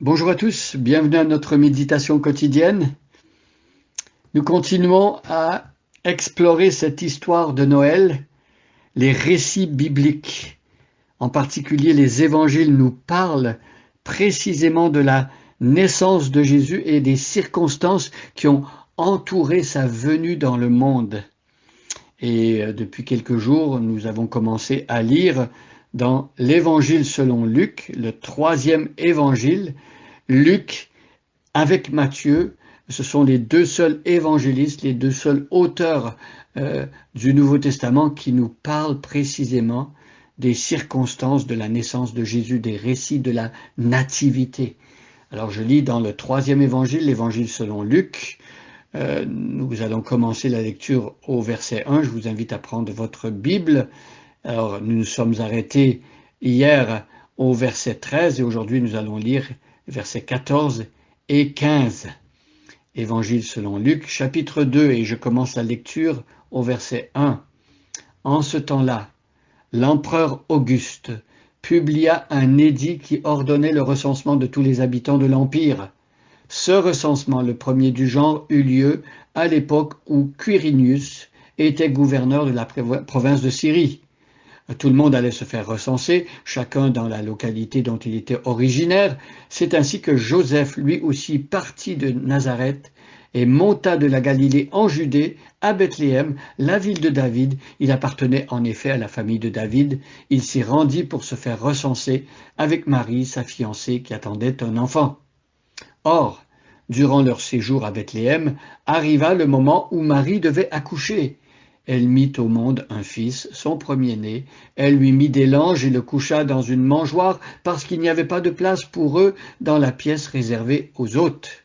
Bonjour à tous, bienvenue à notre méditation quotidienne. Nous continuons à explorer cette histoire de Noël. Les récits bibliques, en particulier les évangiles, nous parlent précisément de la naissance de Jésus et des circonstances qui ont entouré sa venue dans le monde. Et depuis quelques jours, nous avons commencé à lire dans l'Évangile selon Luc, le 3e évangile. Luc avec Matthieu, ce sont les deux seuls évangélistes, les deux seuls auteurs du Nouveau Testament qui nous parlent précisément des circonstances de la naissance de Jésus, des récits de la nativité. Alors je lis dans le 3e évangile, l'évangile selon Luc. Nous allons commencer la lecture au verset 1. Je vous invite à prendre votre Bible. Alors nous nous sommes arrêtés hier au verset 13 et aujourd'hui nous allons lire versets 14 et 15. Évangile selon Luc, chapitre 2, et je commence la lecture au verset 1. En ce temps-là, l'empereur Auguste publia un édit qui ordonnait le recensement de tous les habitants de l'Empire. Ce recensement, le premier du genre, eut lieu à l'époque où Quirinius était gouverneur de la province de Syrie. Tout le monde allait se faire recenser, chacun dans la localité dont il était originaire. C'est ainsi que Joseph, lui aussi, partit de Nazareth et monta de la Galilée en Judée, à Bethléem, la ville de David. Il appartenait en effet à la famille de David. Il s'y rendit pour se faire recenser avec Marie, sa fiancée, qui attendait un enfant. Or, durant leur séjour à Bethléem, arriva le moment où Marie devait accoucher. Elle mit au monde un fils, son premier-né. Elle lui mit des langes et le coucha dans une mangeoire parce qu'il n'y avait pas de place pour eux dans la pièce réservée aux hôtes.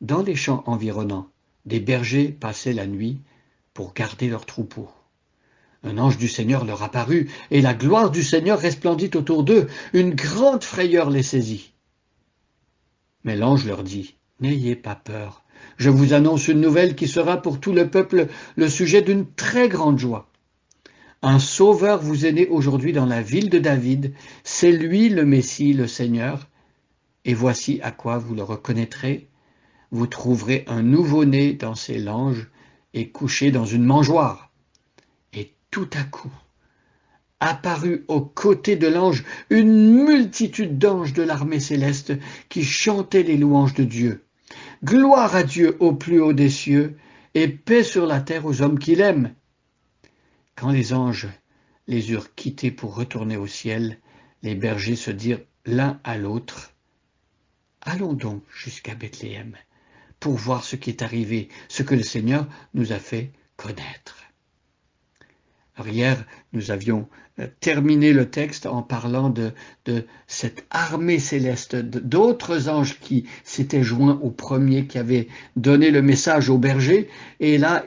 Dans les champs environnants, des bergers passaient la nuit pour garder leurs troupeaux. Un ange du Seigneur leur apparut et la gloire du Seigneur resplendit autour d'eux. Une grande frayeur les saisit. Mais l'ange leur dit, « N'ayez pas peur, je vous annonce une nouvelle qui sera pour tout le peuple le sujet d'une très grande joie. Un sauveur vous est né aujourd'hui dans la ville de David, c'est lui le Messie, le Seigneur. Et voici à quoi vous le reconnaîtrez. Vous trouverez un nouveau-né dans ses langes et couché dans une mangeoire. » Et tout à coup, apparut aux côtés de l'ange une multitude d'anges de l'armée céleste qui chantaient les louanges de Dieu. Gloire à Dieu au plus haut des cieux et paix sur la terre aux hommes qu'il aime. Quand les anges les eurent quittés pour retourner au ciel, les bergers se dirent l'un à l'autre, « Allons donc jusqu'à Bethléem pour voir ce qui est arrivé, ce que le Seigneur nous a fait connaître. » Alors hier, nous avions terminé le texte en parlant de cette armée céleste, d'autres anges qui s'étaient joints au premier, qui avaient donné le message aux bergers. Et là,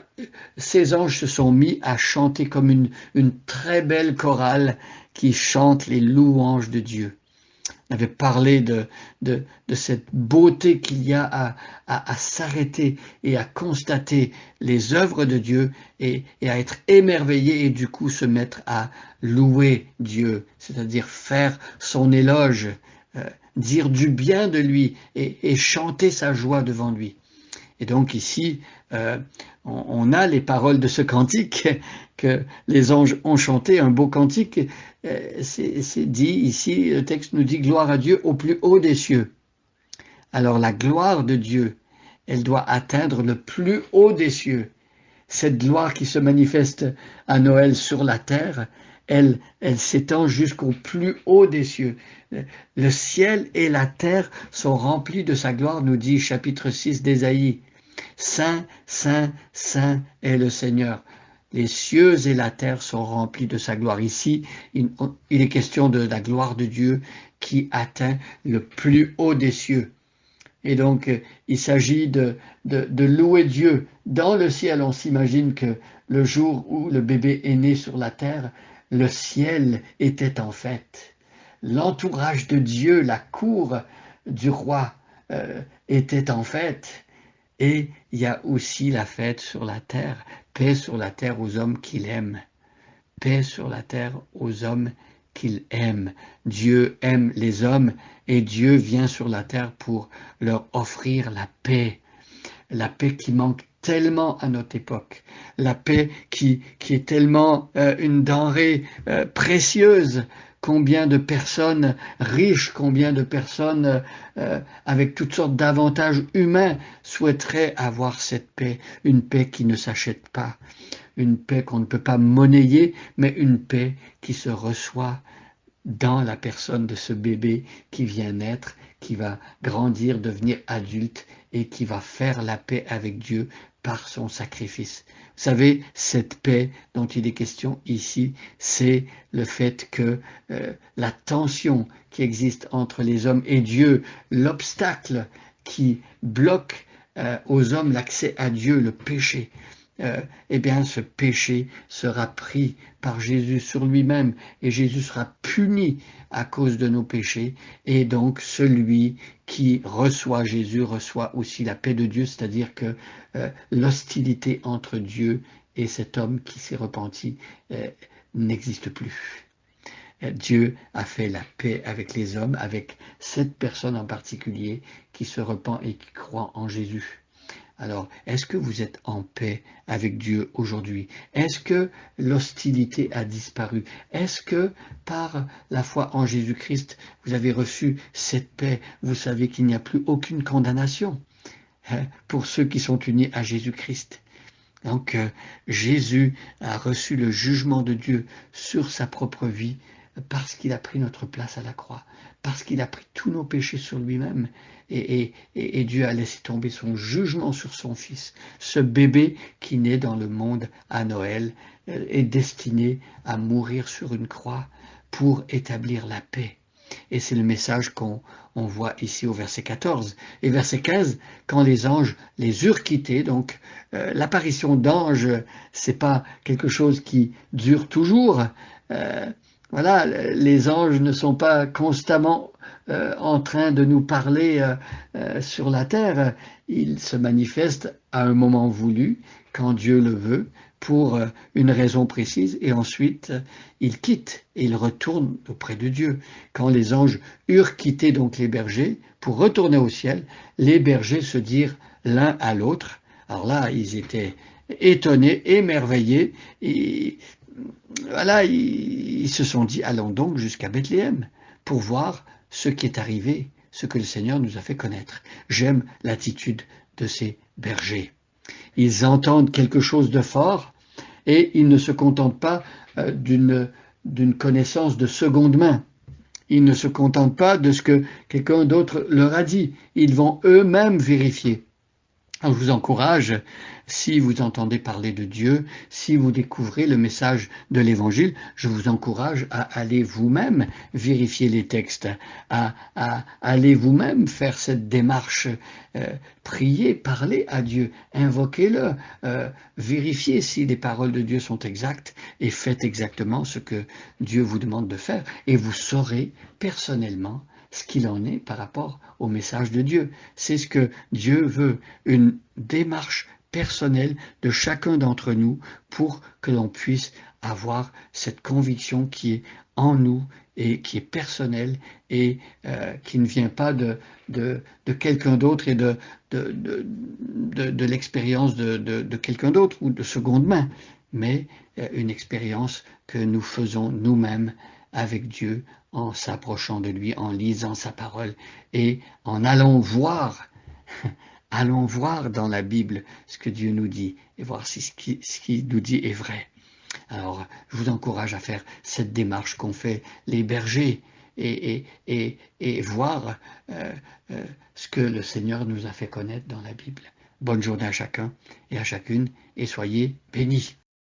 ces anges se sont mis à chanter comme une très belle chorale qui chante les louanges de Dieu. On avait parlé de cette beauté qu'il y a à s'arrêter et à constater les œuvres de Dieu et à être émerveillé et du coup se mettre à louer Dieu, c'est-à-dire faire son éloge, dire du bien de lui et chanter sa joie devant lui. Et donc ici, on a les paroles de ce cantique que les anges ont chanté, un beau cantique. C'est dit ici, le texte nous dit « Gloire à Dieu au plus haut des cieux ». Alors la gloire de Dieu, elle doit atteindre le plus haut des cieux. Cette gloire qui se manifeste à Noël sur la terre, elle s'étend jusqu'au plus haut des cieux. Le ciel et la terre sont remplis de sa gloire, nous dit chapitre 6 d'Ésaïe. Saint, Saint, Saint est le Seigneur. Les cieux et la terre sont remplis de sa gloire. Ici, il est question de la gloire de Dieu qui atteint le plus haut des cieux. Et donc, il s'agit de louer Dieu dans le ciel. On s'imagine que le jour où le bébé est né sur la terre, le ciel était en fête. L'entourage de Dieu, la cour du roi était en fête. Et il y a aussi la fête sur la terre, paix sur la terre aux hommes qu'il aime, paix sur la terre aux hommes qu'il aime. Dieu aime les hommes et Dieu vient sur la terre pour leur offrir la paix qui manque tellement à notre époque, la paix qui est tellement une denrée précieuse. Combien de personnes riches, combien de personnes avec toutes sortes d'avantages humains souhaiteraient avoir cette paix, une paix qui ne s'achète pas, une paix qu'on ne peut pas monnayer, mais une paix qui se reçoit dans la personne de ce bébé qui vient naître, qui va grandir, devenir adulte et qui va faire la paix avec Dieu par son sacrifice. Vous savez, cette paix dont il est question ici, c'est le fait que la tension qui existe entre les hommes et Dieu, l'obstacle qui bloque aux hommes l'accès à Dieu, le péché, eh bien ce péché sera pris par Jésus sur lui-même et Jésus sera puni à cause de nos péchés, et donc celui qui reçoit Jésus reçoit aussi la paix de Dieu, c'est-à-dire que l'hostilité entre Dieu et cet homme qui s'est repenti n'existe plus. Dieu a fait la paix avec les hommes, avec cette personne en particulier qui se repent et qui croit en Jésus. Alors, est-ce que vous êtes en paix avec Dieu aujourd'hui? Est-ce que l'hostilité a disparu? Est-ce que par la foi en Jésus-Christ, vous avez reçu cette paix? Vous savez qu'il n'y a plus aucune condamnation pour ceux qui sont unis à Jésus-Christ. Donc, Jésus a reçu le jugement de Dieu sur sa propre vie parce qu'il a pris notre place à la croix, parce qu'il a pris tous nos péchés sur lui-même, et Dieu a laissé tomber son jugement sur son Fils. Ce bébé qui naît dans le monde à Noël est destiné à mourir sur une croix pour établir la paix. Et c'est le message qu'on voit ici au verset 14. Et verset 15, quand les anges les eurent quittés, donc l'apparition d'anges, c'est pas quelque chose qui dure toujours. Voilà, les anges ne sont pas constamment en train de nous parler sur la terre. Ils se manifestent à un moment voulu, quand Dieu le veut, pour une raison précise, et ensuite ils quittent et ils retournent auprès de Dieu. Quand les anges eurent quitté donc les bergers pour retourner au ciel, les bergers se dirent l'un à l'autre. Alors là, ils étaient étonnés, émerveillés, et voilà, ils se sont dit, allons donc jusqu'à Bethléem pour voir ce qui est arrivé, ce que le Seigneur nous a fait connaître. J'aime l'attitude de ces bergers. Ils entendent quelque chose de fort et ils ne se contentent pas d'une connaissance de seconde main. Ils ne se contentent pas de ce que quelqu'un d'autre leur a dit. Ils vont eux-mêmes vérifier. Alors, je vous encourage, si vous entendez parler de Dieu, si vous découvrez le message de l'Évangile, je vous encourage à aller vous-même vérifier les textes, à aller vous-même faire cette démarche, prier, parler à Dieu, invoquez-le, vérifiez si les paroles de Dieu sont exactes et faites exactement ce que Dieu vous demande de faire, et vous saurez personnellement ce qu'il en est par rapport au message de Dieu. C'est ce que Dieu veut, une démarche personnelle de chacun d'entre nous pour que l'on puisse avoir cette conviction qui est en nous et qui est personnelle et qui ne vient pas de quelqu'un d'autre et de l'expérience de quelqu'un d'autre ou de seconde main, mais une expérience que nous faisons nous-mêmes avec Dieu, en s'approchant de lui, en lisant sa parole et en allant voir dans la Bible ce que Dieu nous dit et voir si ce qu'il nous dit est vrai. Alors, je vous encourage à faire cette démarche qu'ont fait les bergers et voir ce que le Seigneur nous a fait connaître dans la Bible. Bonne journée à chacun et à chacune et soyez bénis.